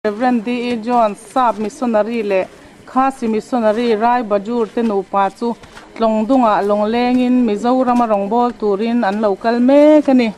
Reverend D. John Sab Missionary le Khasi Missionary Rai Bajur Tenu Pachu Longdunga Longlengin Mizoram Rongbol Turin and local mekani.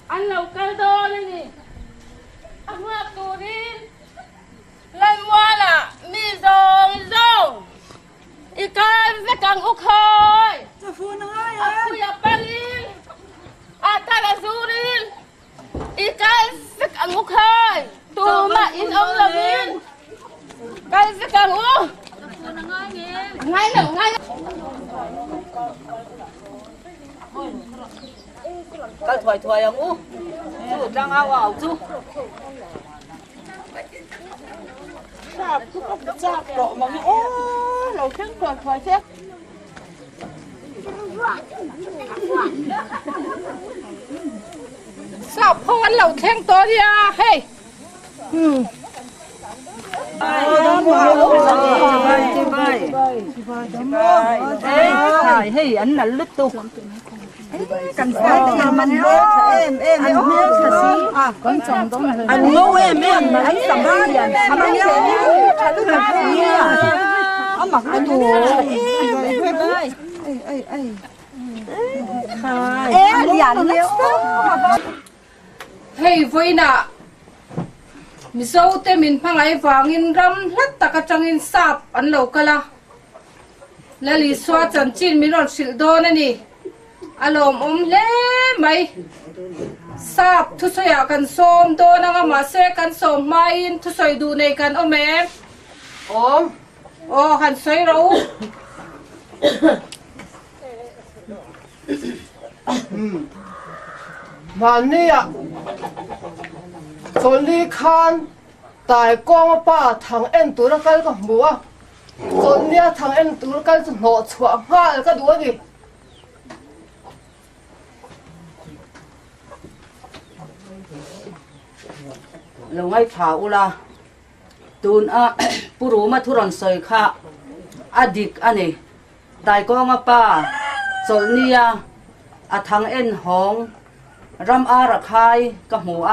Anh lầu cây đô lên đi, anh hoa tù đi, lên mua là mi rong, ý cái với càng úc hơi, aku ya paling, ta là du đi, ý cái với càng úc hơi, tù mà in ông lovin, cái với càng úc, ngay nào ngay. Cái thoại ông u, chú đang ao chú. Sạp cứ có sạp độ mà ô lẩu trứng thoại chết. Sạp không ăn lẩu trứng to đi à, hey. Hey, anh là lứt tu. Cần phải mình em con chồng đó mà anh ngô em mà anh sắm ba liền sắm ba liền thật là vui à mặc cái đồ em liền liêu Hey vui nè, mi sâu te min phang ai vangin ram hlat taka changin sap an lo kala, lali swa chan chin mi ron sil do na ni. Alom le mai sap thu soya kan som do na nga ma se kan som mai thu soi du nei kan em o han soi ro mania Johnny Khan tai kong pa thang en tur kal ka mua Johnny thang en tur kal no chua ha ka du ni Lâu ngay thảo là tuôn puru mà thu ron soi kha adik ane tai ko nga pa solnia thang en hong ram ra khai ka mu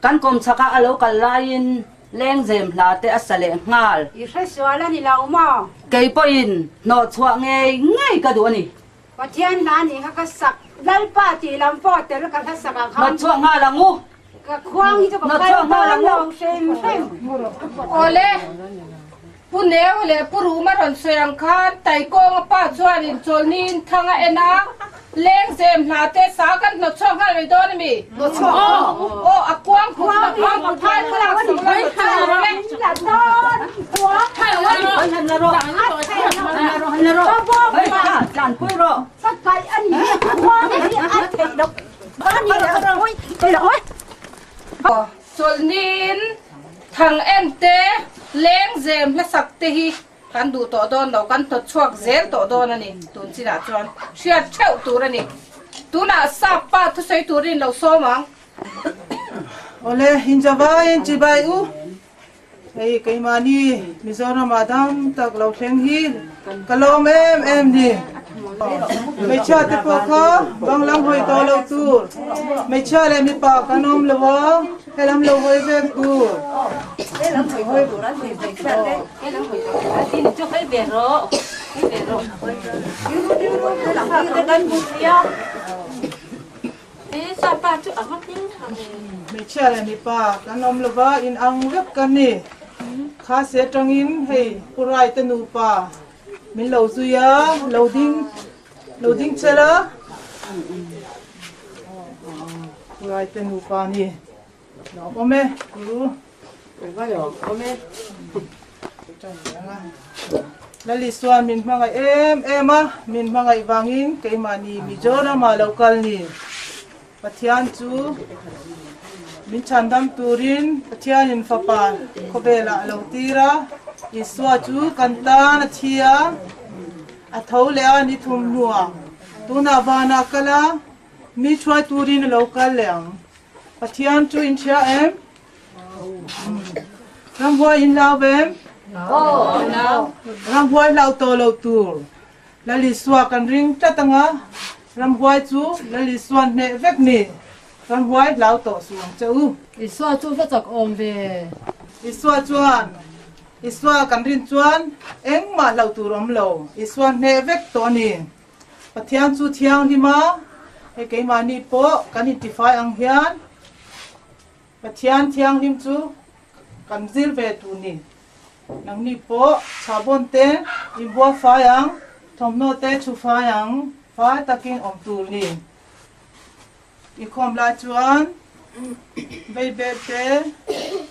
kan kom chaka alo kal lain leng zem la te asale ngal i sai swala ni lau ma kei poin no chua ngay ka du ni pathian na ni ka sak lalpa ti lam po te ka sak ka ma chua nga la ngu ka khoang hi to ka kai long sem ole pune ole puru ma ron soyang khan tai ko nga pa chuan in cholnin thanga ena leng zem la te sa kan no chong ha le do ni mi no chong o akwang khu na phang khu thai ka la si mai ha le la don kwa ha wa han la ro hey ha chan pui ro sa kai an ni khoang ni an thei dok ba ni la oi te la oi cholnin thang en te leng zem la sak te hi kan du to don no kan to chuak zel to don ani tun chi na chuan hria theu tur ani tuna sa pa thu sei turin lo so mang Ole hinjawai chibai u ei kai mani Mizoram Adam tak lo thleng hi kalom em ni mấy cha tiếp tục khó băng lăng hồi to lâu tu mấy cha lại mi pa canom lâu hay làm lâu hồi về tu cái lắm phải hơi của nó thì phải xem đấy cái lắm phải thì cho cái về rồi cái lắm cái gần một xíu cái sao ba chút ở mắt tiếng mấy cha lại mi pa canom lâu in ang vấp can ni khá sẽ trong in hay purai tenu pa mình lâu zuya lâu đinh chela purai tenu pa ni nó có mẹ Lali suan min mangai em min mangai wangin kei mani Mizoram ma local ni pathian chu min chandam turin pathian in fapa khobela lotira iswa chu kanta na thia a thole ani thum nuwa tuna bana kala mi chwa turin local leang pathian chu in thia em ram hoi in lao bem ram hoi lao to lo tur lali swa kan ring tatanga ram hoi chu lali swan ne vek ni ram hoi lao to suang chau iswa chu fa chak om ve iswa chuan iswa kan rin chuan eng ma lau tur om lo iswa ne vek to ni pathian chu thiang hi ma e ke mani po kan identify ang hian pathian thiang him chu kan zil ve tu ni nang ni po sabon te i bua fa yang thomno te chu fa yang fa takin om tur ni i khom la chuan bei be te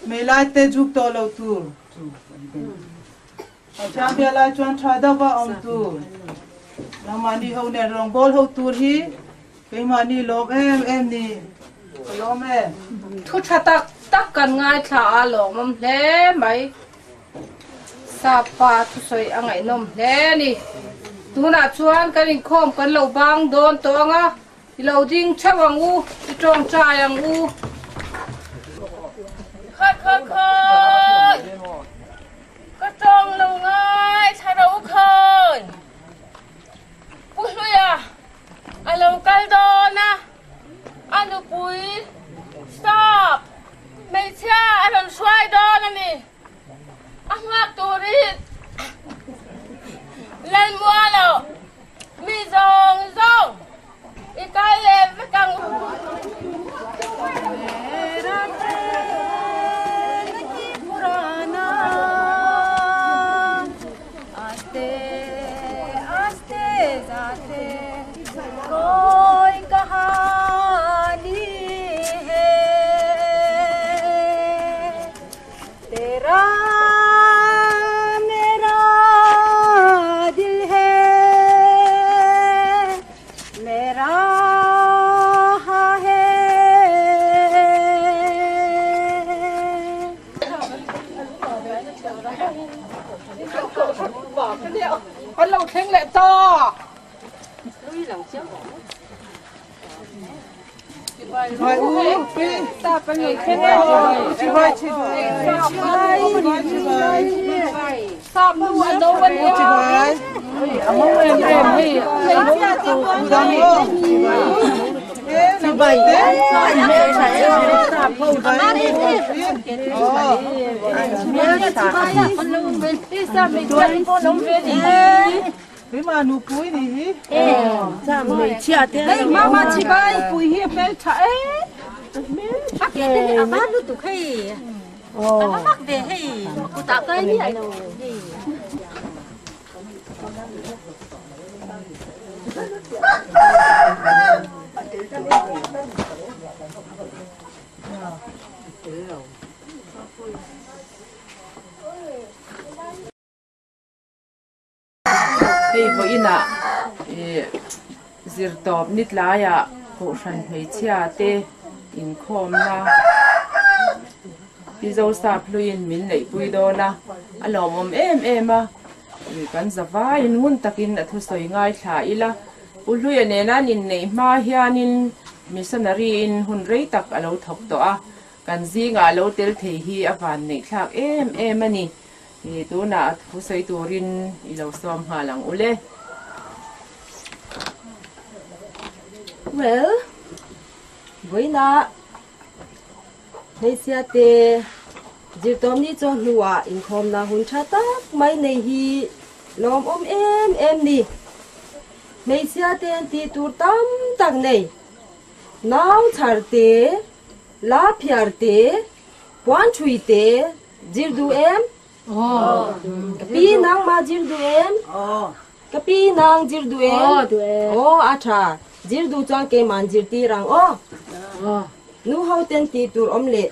me lai te juk to lo tur pathian be lai chuan tha da ba om tur namani ho ne rong bol ho tur hi ke mani lom em ni lom em thu thatak tak kan ngai thla a lawng mam hle mai sapa thu soi angai nom hle ni tuna chuan kan in khom kan lo bang don tonga i lo ding chawang u i tong chayang u khat ka tong lo ngai tharo khon puhluya alo kal dona anu pui stop mấy cha lần xoay đó là nè anh mặc đồ đi lên mua nào mi rong cái lên với căng lâu khen lệ to Vai ta phải người khen rồi chị vai sao mua ăn đâu bên chị vai mong em đi chị vai đấy cái mà nụ cuối thì đây mama chị bay bùi hiệp bé chạy bắt cái này ăn lúc tụi khi ăn mắc về hay cô tạo cái gì vậy Hei bo ina zir top nit laya Kohhran Hmeichhia te in khom na pizo sa pluin min nei pui do na alom em a kan zawa in mun takin athu soi ngai thla ila ului ane na nin nei ma hianin missionary in hun rei tak alo thok to a kan zinga lo tel thei hi awan nei thlak em ani e tu na thu sei turin ilo som halang ule well với na Hetia te dil tom ni cho nuwa in khom na hun chata mai nei hi lom em ni Hetia te ti tur tam tak nei naw char te la phiar te puan chui te jil du em pi nang ma jil du em pi nang jil du em acha jil du chang ke man jil ti rang nu hau ten ti tur omle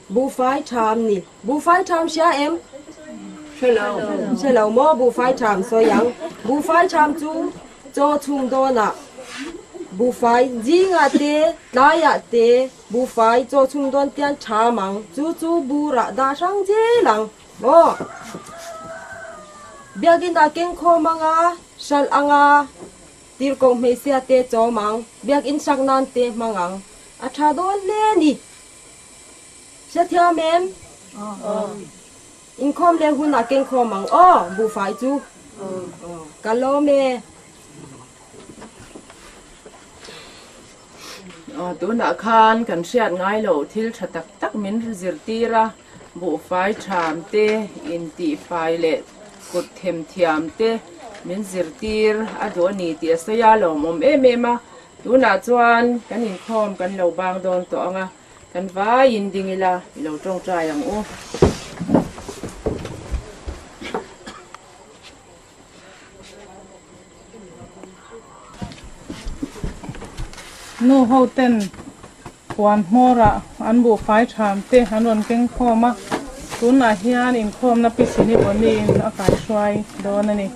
Buhfaitham ni Buhfaitham sia em hello mo Buhfaitham so yang Buhfaitham chu cho chung do na Buhfai jinga te laya te Buhfai cho chung don tian cha mang chu bura da sang je lang mo biagin da keng kho manga sal anga tir kong me sia te cho mang biak in sak nan te mangang atha don le ni Hetia mem in khom le hun na keng kho mang Buhfai chu kalome tu na khan kan siat ngai lo thil thatak tak min zirtira Buhfaitham te in ti fai le kut them thiam te min zirtir adoni ti soya lo mom ma tu na chuan kan in khom kan lo bang don to anga kan vai in dingila lo tong tra yang u nu ho ten chuan hmora an Buhfaitham te an ron keng khoma tuna hian in khom na pisini boni in a kai swai don ani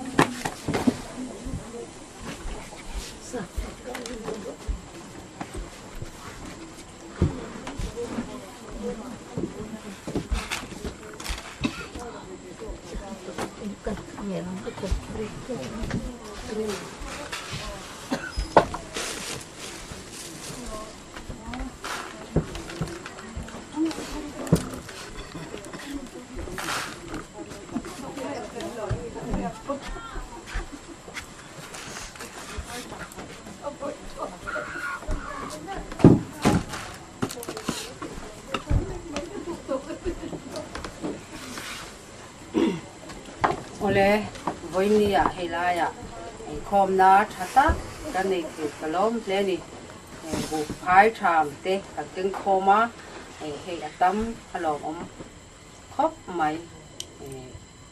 ole voinia helaya khom na thata kan nei kalom ple ni Buhfaitham te ka keng khoma he atam halom om khop mai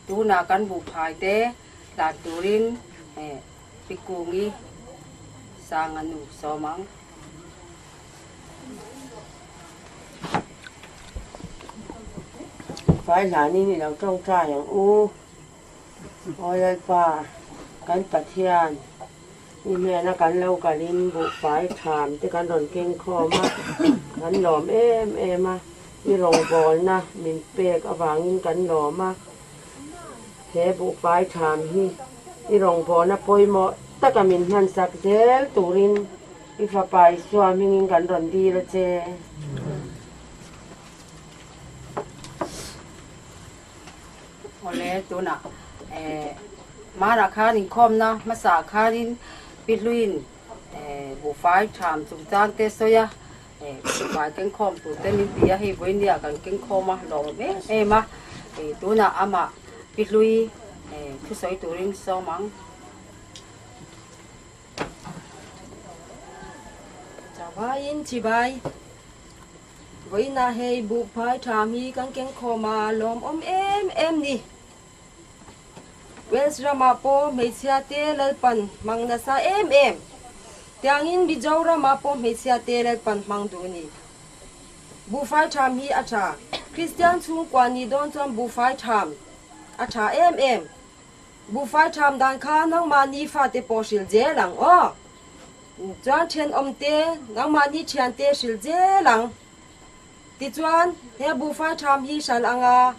tu na kan Buhfai te la turin pikungi sanganu somang phải là ni làm trong trai yang u ôi ai pa kan pathian ni me na kan lâu cả linh Buhfaitham te kan don keng kho ma kan lom em ma mi rong bol na min pek awangin kan lom ma he Buhfaitham hi i rong bol na poi mo taka min han sak zel turin i fa pai swa min kan don di la che ole tu na ma ra kha nin khom na ma sa kha nin pitluin Buhfaitham chung chang te soya Buhfai keng khom tu te nin tia hi voinia kan keng khoma lo me ma tu na ama pitlui thu soi turin so mang Chawain chibai voina hei Buhfaitham hi kan keng khoma lom om em ni Wes ramapo Hetia te lalpan mang nasa em tiangin bijau ramapo Hetia te lalpan mang du ni Buhfaitham hi acha Christian chung kwani don chom Buhfaitham acha em Buhfaitham dan kha nang mani fa te posil je lang chuan chen om te nang mani thian te sil je lang ti chuan he Buhfaitham hi sal anga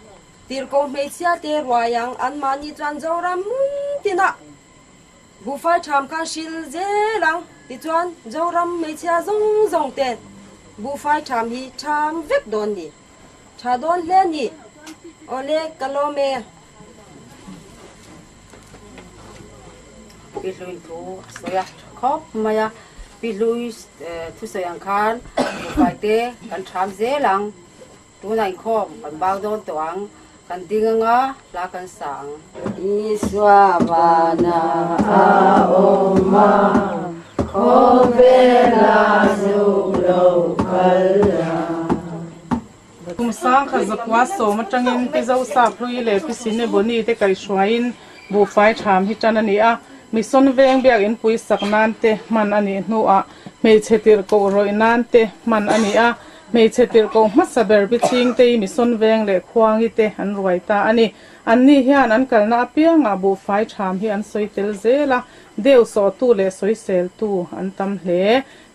tir ko Hetia te royang an mani chuan zoram tina Buhfaitham kha sil je lang ti chuan zoram Hetia zong te Buhfaitham hi tham vek don ni tha don le ni ole kalome pilui thu soya khop maya pilui thu soyang khan Buhfai te kan tham je lang tu nai khom kan bang don toang kan dinganga la kan sang iswa vana aoma khobela zulo kala kum sang kha zakwa so ma tangin pi zo sa phlui le pi sine boni te kai shwain Buhfaitham hi tan ani a mission veng biak in pui saknan te man ani nu a me chetir ko roi nan te man ani a mei chetir ko masaber bi ching te mi son veng le khwang ite an ruai ta ani anni hian an kalna pianga bu fai tham hi an soitel zela deu so tu le soisel tu an tam hle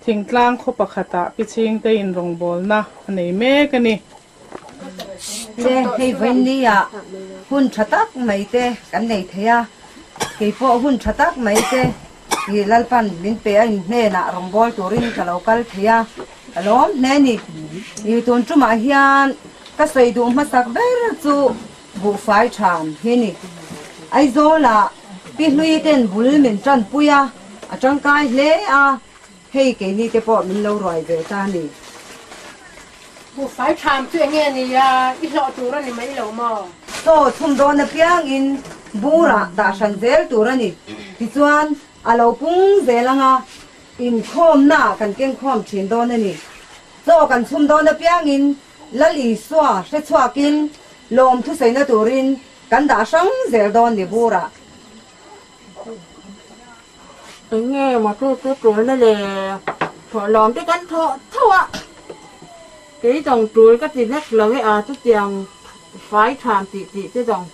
thingtlang kho pakhata piching te in rongbol na nei me kani le hei venia hun thatak mai te kan nei theya ke po hun thatak mai te hi lalpan min pe in hne na rongbol turin ka local theya alom ne ni hi ton chuma hian ka sei du masak ber chu bu fai tham hi ni ai zola pi hlui ten bul min tran puya a tangkai hle a hei ke ni te po min lo roi ve ta ni bu phải tham chuyện nghe này à ít lọ tủ ra này mấy lọ mà to thum do na piang in bura da san zel tu ra ni ti chuan alo pung zelanga in khom na kan keng khom thin do na ni zo kan thum do na piang in lali swa se chwa kin lom thu sei na turin kan da sang zel do ni bura nghe mà tôi tuổi nó là thọ lòm cái cánh thọ ạ cái dòng tuổi cái gì nét là cái tôi tiền phải tham tị cái dòng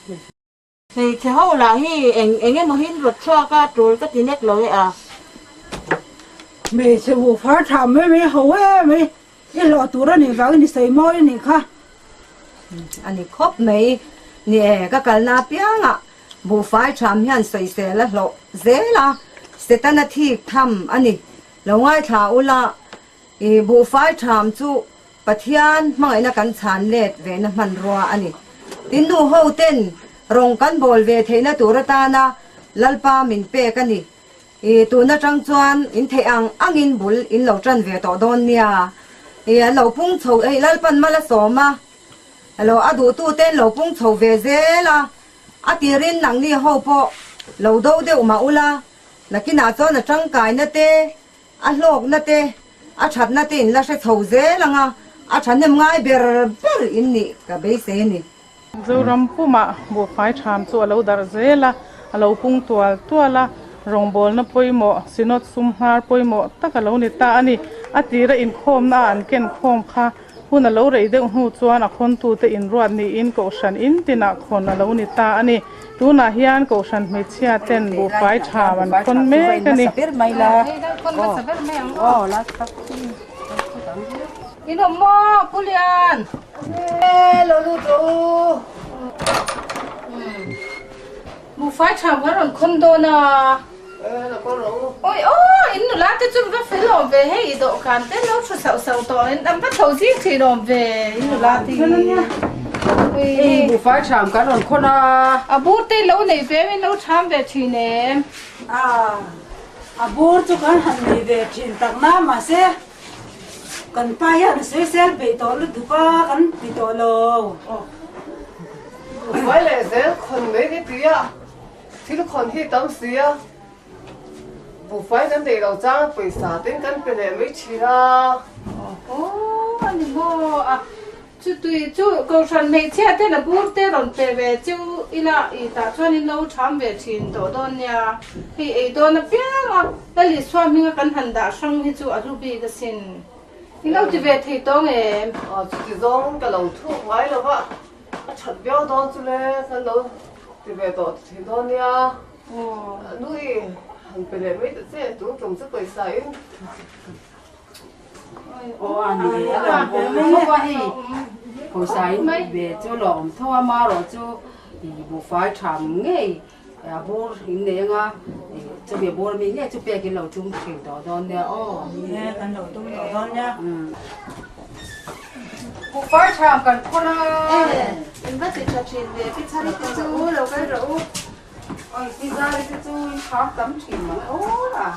thì hậu là hi anh em mà hin vật cho cái tuổi cái gì nét là cái mẹ sẽ bu phải tham mấy hậu mấy ít lọ tủ ra này vào cái này xây môi này kha ani khop mai ni ka kalna pianga bu fai tham hian sei se la lo zela setana thi tham ani longai tha ula e bu fai tham chu pathian mangai na kan chan let ve na man ro ani tin nu ho ten rong kan bol ve theina turata na lalpa min pe kani e tu na tang chuan in the angin bul in lo tran ve to don nia e lo pung chho e lalpan mala soma alo adu tu ten lo pung chho ve zela atirin nang ni ho po lo do de uma ula nakina cho na tang kai na te a lok na te a that na tin la se chho zelanga a thanem ngai ber in ni ka be se ni zoram puma bu fai tham chu alo dar zela alo pung tuala rongbol na poimo sinot sumhar poimo takalo ni ta ani atira in khom na an ken khom kha hun alo rei de hu chuan a khon tu te in ruat ni in ko shan in tina khon alo ni ta ani tuna hian ko shan Hmeichhia ten bu fai tham an khon me kani per mai la oh la ino mo pulian lo lu tu bu phải tham cái rawn khôn do na là có rượu ôi in nu lá te chung va fel lo ve hei do kan te lo chu sau to in am pa thau ji thi lo ve in nu la ti bu phải tham cái rawn khôn a bu te lo nei ve min lo tham ve thi ne à bố chú con hành nghề về chuyện tặng nam mà sẽ cần phải ăn sẽ bị tổ lúc thứ ba cần bị tổ lâu phải là sẽ còn mấy cái gì à thì nó còn hi tâm gì à bu phải cái này đầu trang bị xả đến cái bên này mới chỉ ra anh mo à chú câu chuyện Hmeichhia thế là bu te ron pe ve chú ila i ta chuan in lo tham ve thin to don nya hi e don na piang a li swami kan han da sang hi chu a lu bi ka sin in lo ti ve thei tong em chỉ giống cái lẩu thuốc ngay là vậy chặt béo đó chú lẽ cái lẩu thì về đó thì đó nha nuôi hàng bên này mới được chứ chúng trồng sức bày sấy anh đi là bố quá hi hồi sáng về chỗ lồng thua mà rồi chỗ thì bố phải tham nghe bố hình này nga chỗ về bố mình nghe chỗ bé cái lẩu chung kiểu đó nè nghe cần đầu tung đầu con nha bu phải tham kan khona in va ti cha chin ve pi chari ti chu lo kai ro ôi cái ra cái chỗ khám tắm chìm mà là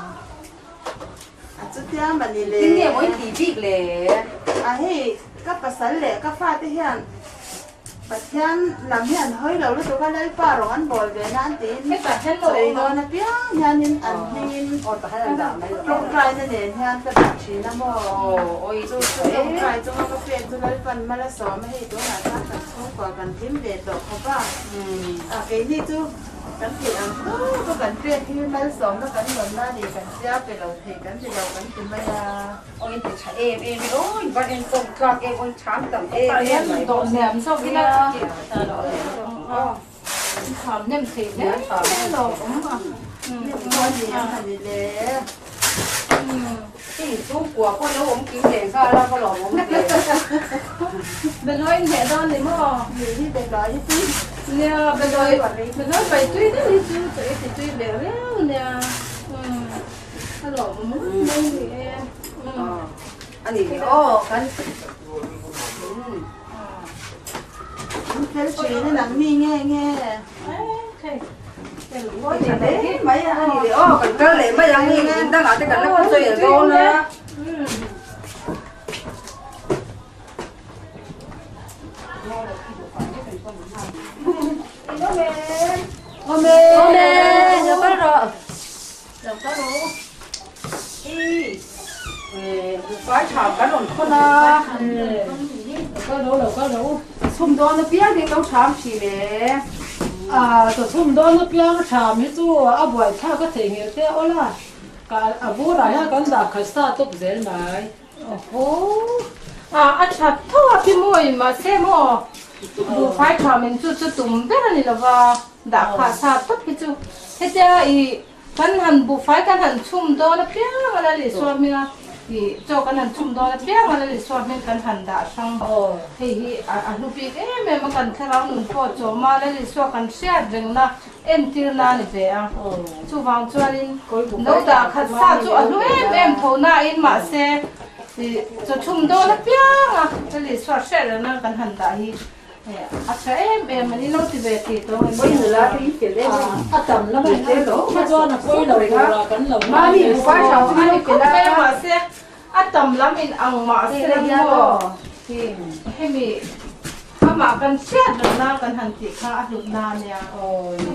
chú tia mà đi lệ tiếng nghe mỗi tí big lệ hey các bà sẵn lệ các pha thế hiện bà thiên làm hiện hơi lâu lúc tôi lấy pha rồi ăn bồi về ăn tin cái ta hello rồi nó là tiếng hiện nhìn ăn nhìn ôi ta hay làm giảm đấy trong trai thế này hiện cái đặc chỉ lắm ôi chú trong trai chú có phê chú lấy phần mà là xóm hay chú là các cần số quả cần kiếm về tổ không ba cái này chú กันกินอันก็กันเปรี้ยที่มันสองก็กันหล่นหน้าดีกันเสียไปเราเทกันที่เรากันกินไม่ได้ ôi thì chả em ôi bạn em tông tròn em ôi chán tầm em độ ném sau cái là thảm nem thịt nhé đồ cũng mà con gì ăn gì đấy cái chú của con nó cũng kiếm tiền ra là con lò cũng bên nói nhẹ đơn thì mà gì đi để đói chứ nè bên nói phải tuy đó đi chứ thì tuy béo léo nè nó lẩu mà muốn nên thì em anh thì ô cái cái chuyện nó nặng nghe có gì đấy mấy anh thì ô cần cơ lệ mấy anh đi đang ở đây cần nó con chơi ở đâu nữa Ôm giờ bắt rồi phải chào cái đồn con à có đủ xung đó nó biết đi đâu chạm gì đấy tôi thùng đó nó bia nó chạm hết chú à buổi thao có thể nghe thế ô là cả bố lại ha con đã khởi sa tốt dễ lại chặt thua cái mồi mà xem mà bố phải chạm mình chú tụm biết là và đã khởi sa tốt cái chú thế thì cái hành bố phải cái hành chung đó nó bia mà là để xóa mình thì cho cái hành chung đó nó bia mà là để xóa mình cái hành đã xong thì lúc biết em mà cần theo ông phụ cho mà là để xóa cái xe rừng na em tiêu na này về chú vàng cho nên nếu đã khởi sa chú lúc em thâu na in mà xe thì cho chung đó nó bia mà là để xóa xe rừng na cái hành đã hi em mình đi lâu thì về thì tôi bây giờ là thì chỉ lên tầm nó phải thế đó mà cho nó quay đầu là cắn lồng mà đi phải chào anh cũng cái mà xe tầm lắm mình ăn mà xe mua thì hay bị mà cần xét được na cần hành thị khá được na nha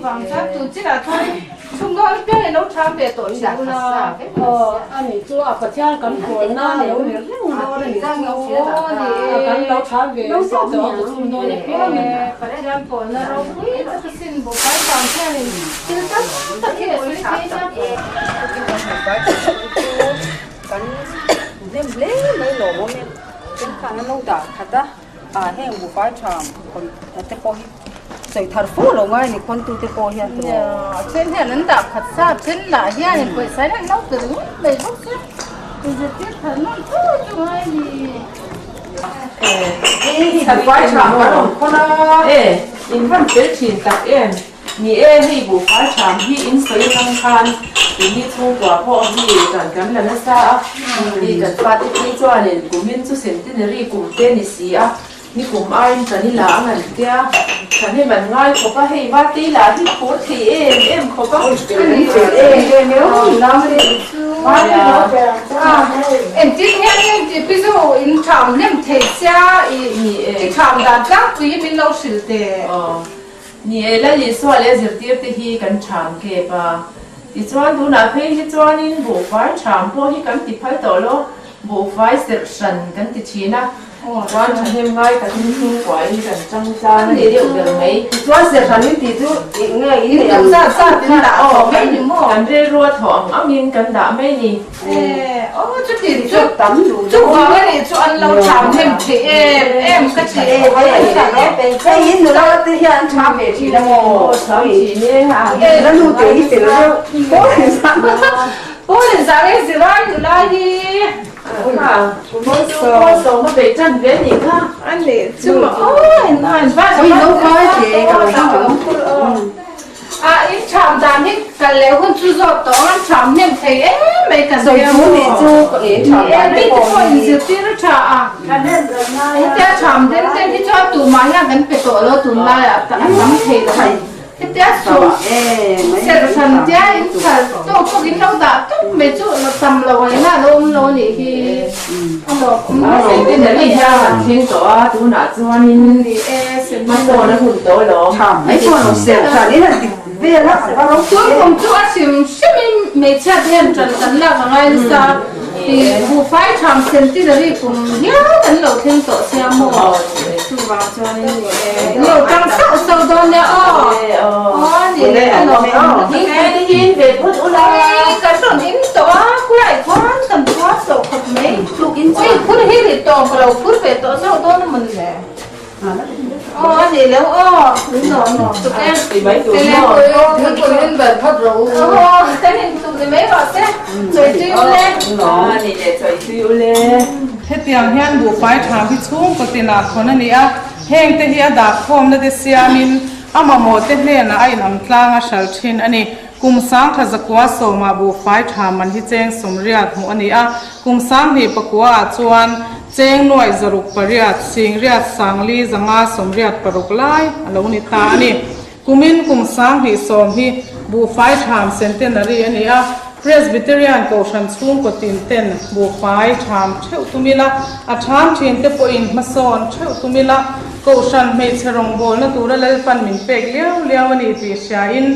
vàng chắc tụi chỉ là thôi chúng tôi biết là nấu cháo về tội gì là anh ấy chú à phải theo cần cuốn na nếu nếu nó thì ra nấu thì cần nấu cháo về nấu sốt đó chúng tôi biết phải theo cuốn là rau quý nó xin bộ phải làm theo này chỉ tất cả những cái cần nem lấy mấy lỗ mà mình cái khăn nó nấu đã thật đó hẹn buổi phải chạm còn cái coi rồi thật phú rồi ngay thì con tu cái coi hiện trên hè nó đạp thật xa trên là hè thì quậy sấy nó nấu từ đúng đầy lúc chứ thì giờ tiết thật nó thôi chứ ai thì thật phải chạm cái đồng con in văn tiết chín tắc em ni hi bu phải chạm hi in sấy năng khan thì hi thu quả họ hi cần là nó xa thì cần phát cái cho nên của mình chú Centenary cùng tên ni xí ni cùng ai cho ni là ngàn tia cho nên mình ngay có phải hay vắt tí là thì phốt thì em có phải em nếu làm đi em chỉ nghe em chỉ ví dụ in chạm nem thế xa in chạm đã chắc thì mình lâu xịt thế ni là lý do là giờ tiếp thì hi cần chạm kẹp thì chuan tu na phê hi chuan in bộ phải chạm po hi cần tiếp phải tổ lo bộ phải selection cần tiếp chi na chuan cho nên ngay cả những thứ quái cần trăng cha nó để điều được mấy chuan selection thì tu nghe ý thì làm sao cần đã mấy nhỉ mò cần rê rua thòng áo miên cần đã mấy nhỉ chút tiền chút tắm đủ chút cái này cho ăn lâu chạm thêm thì em cái chị cái ý nữa thì hiện chạm về chỉ là một chỉ nhé hả nó nuôi cái gì nữa bố thì sao cái gì lại đi Mỗi số nó bị chân về gì ha anh để chứ mà ôi anh phát ôi nấu quá chị ít chạm đàn hết cả lều hơn chú giọt đó ăn chạm nem thấy mấy cả rồi chú thì chú có ý chạm đàn biết thôi giờ tí nó chả cái chạm đến thì cho tụi máy là gắn phải tổ lo tụi lại cả lắm thì rồi cái té sụp sẽ thành té in thật tôi có cái đâu đã tôi mấy chỗ nó tầm lâu này là lâu này thì nó sẽ đến đấy ra là thiên tổ tu nã chuan thì sẽ mất đồ nó hụt tổ lắm ấy cho nó sẽ trả đến là về lắm tôi không cho xem mấy cha đen trần là ngay sao thì bu phải chạm Centenary cùng nhớ đến đầu thiên tổ xe mua chú vào cho nên nhiều trang sâu sâu đó nè เลยอันนั้นนี่แค่ได้ยินเด็กพูดอะไรกระสุนอินตัวกูไล่ควันกันตัวสกขับไม่ลูกอินใช่พูดให้ติดต่อเราพูดไปตัวเจ้าตัวนั้นมันแหละอ๋อนี่แล้วอ๋อถึงนอนตุ๊กแกตีไม่ถูกนอนถึงคนเล่นแบบพัดรู้อ๋อแต่เห็นตุ๊กไม่บอกเส้นสวยจิ้วเลยอ๋อนี่เด็กสวยจิ้วเลยเฮ็ดอย่างเฮียนบุไฟถามพี่ชุ่มก็ตินาคนนั้นนี่อ่ะแห้งแต่เฮียดาบคมนั่นเดเสียมินอามาโมเตเล่นะไอ้น้ำตลางชัลชินอันนี้กุมสังขจักว่าโสมาบุไฟถามมันที่เจงสมเรียดหัวอันนี้อ่ะกุมสังที่ปกว่าชวนเจงหน่วยจรุกปริยัติสิงเรียดสังลีจังอาสมเรียดปรุกไล่อันนู้นตานี่กุมินกุมสังที่สมที่บุไฟถามเซนเตนารีอันนี้อ่ะPresbyterian ก็ฉันช่วงก็ตินเต้นบุไฟถามเช่าตุมิละอาถามชินเตปอินมาสอนเช่าตุมิละก็ฉันไม่เชรงโบลนะตัวละเลปันมินเป็กเลี้ยววันนี้ปีเชียอิน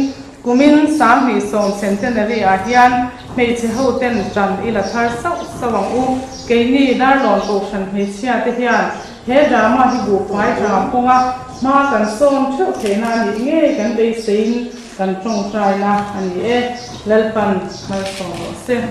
กุมินสามปีสองเซนเตนารีอาเฮียนไม่เช่าเต้นจันอิละทาร์สวังอูเกนี่ดาร์ลอนก็ฉันไม่เชียเทียนเฮดรามาที่บุไฟถามพงะมากันสอนเช่าเทนานี่เงี้ยกันไปสิงกันจงใจนะอันนี้เล่ปันมาสอนเส้น